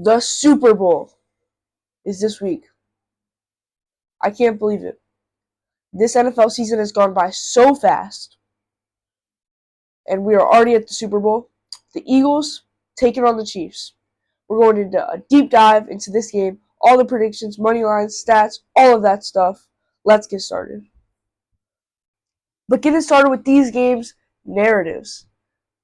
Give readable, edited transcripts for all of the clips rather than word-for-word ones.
The Super Bowl is this week. I can't believe it. This NFL season has gone by so fast, and we are already at the Super Bowl. The Eagles taking on the Chiefs. We're going into a deep dive into this game, all the predictions, money lines, stats, all of that stuff. Let's get started. But getting started with these games, narratives.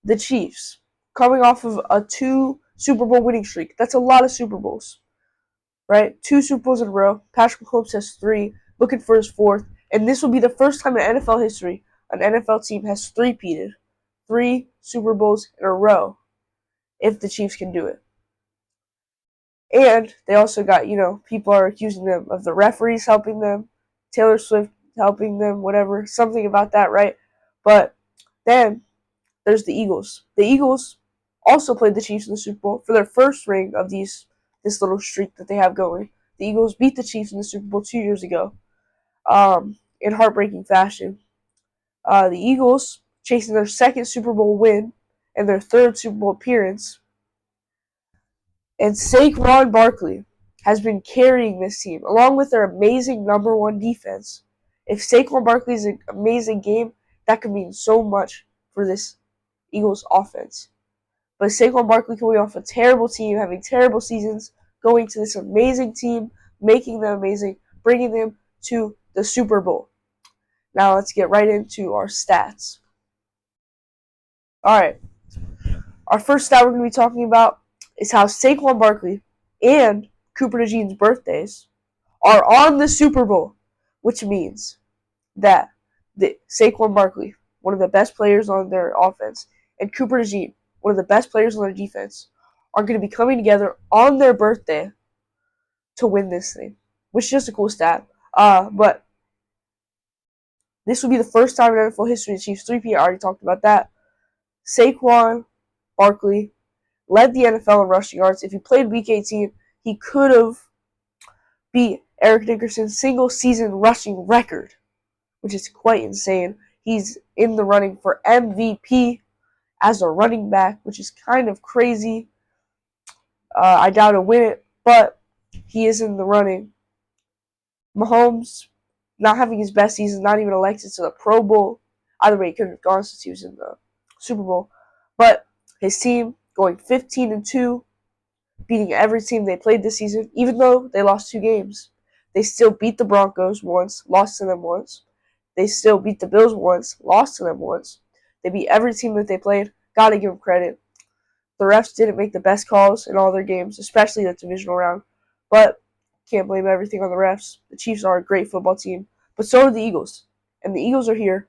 The Chiefs, coming off of a 2 Super Bowl winning streak. That's a lot of Super Bowls, right? 2 Super Bowls in a row. Patrick Mahomes has 3, looking for his 4th. And this will be the first time in NFL history an NFL team has three-peated. 3 Super Bowls in a row, if the Chiefs can do it. And they also got, people are accusing them of the referees helping them, Taylor Swift helping them, whatever, something about that, right? But then there's the Eagles. The Eagles also played the Chiefs in the Super Bowl for their first ring of this little streak that they have going. The Eagles beat the Chiefs in the Super Bowl 2 years ago, in heartbreaking fashion. The Eagles chasing their second Super Bowl win and their third Super Bowl appearance. And Saquon Barkley has been carrying this team, along with their amazing number 1 defense. If Saquon Barkley is an amazing game, that could mean so much for this Eagles offense. But Saquon Barkley coming off a terrible team, having terrible seasons, going to this amazing team, making them amazing, bringing them to the Super Bowl. Now let's get right into our stats. All right. Our first stat we're going to be talking about is how Saquon Barkley and Cooper DeJean's birthdays are on the Super Bowl, which means that Saquon Barkley, one of the best players on their offense, and Cooper DeJean, one of the best players on their defense, are going to be coming together on their birthday to win this thing, which is just a cool stat. But this will be the first time in NFL history the Chiefs 3P. I already talked about that. Saquon Barkley led the NFL in rushing yards. If he played Week 18, he could have beat Eric Dickerson's single-season rushing record, which is quite insane. He's in the running for MVP as a running back, which is kind of crazy. I doubt he'll win it, but he is in the running. Mahomes not having his best season, not even elected to the Pro Bowl. Either way, he couldn't have gone since he was in the Super Bowl. But his team going 15-2, beating every team they played this season, even though they lost 2 games. They still beat the Broncos once, lost to them once. They still beat the Bills once, lost to them once. They beat every team that they played. Gotta give them credit. The refs didn't make the best calls in all their games, especially the divisional round. But can't blame everything on the refs. The Chiefs are a great football team, but so are the Eagles. And the Eagles are here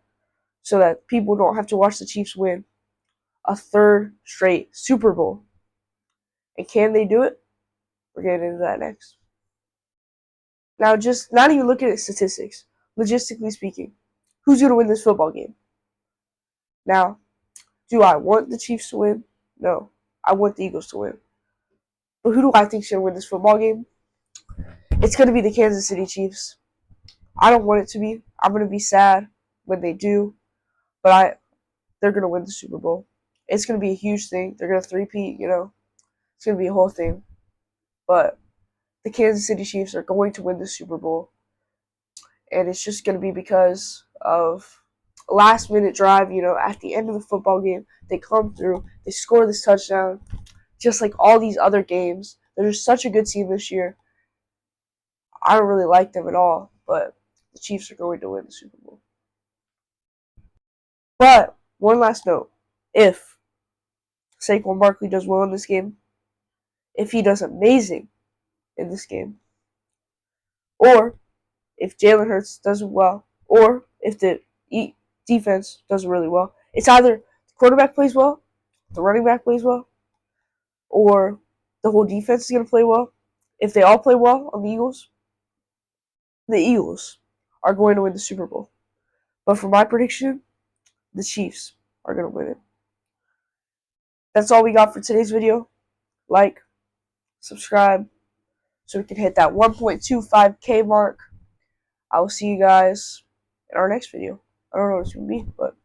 so that people don't have to watch the Chiefs win a 3rd straight Super Bowl. And can they do it? We're getting into that next. Now, just not even looking at statistics, logistically speaking, who's going to win this football game? Now, do I want the Chiefs to win? No. I want the Eagles to win. But who do I think should win this football game? It's going to be the Kansas City Chiefs. I don't want it to be. I'm going to be sad when they do. But they're going to win the Super Bowl. It's going to be a huge thing. They're going to three-peat, It's going to be a whole thing. But the Kansas City Chiefs are going to win the Super Bowl. And it's just going to be because of a last-minute drive, at the end of the football game. They come through. They score this touchdown. Just like all these other games. They're just such a good team this year. I don't really like them at all. But the Chiefs are going to win the Super Bowl. But one last note. If Saquon Barkley does well in this game, if he does amazing in this game, or if Jalen Hurts does well, or if the defense does really well, it's either the quarterback plays well, the running back plays well, or the whole defense is going to play well. If they all play well on the Eagles are going to win the Super Bowl. But for my prediction, the Chiefs are going to win it. That's all we got for today's video. Like, subscribe, so we can hit that 1.25K mark. I will see you guys in our next video. I don't know what it's going to be, but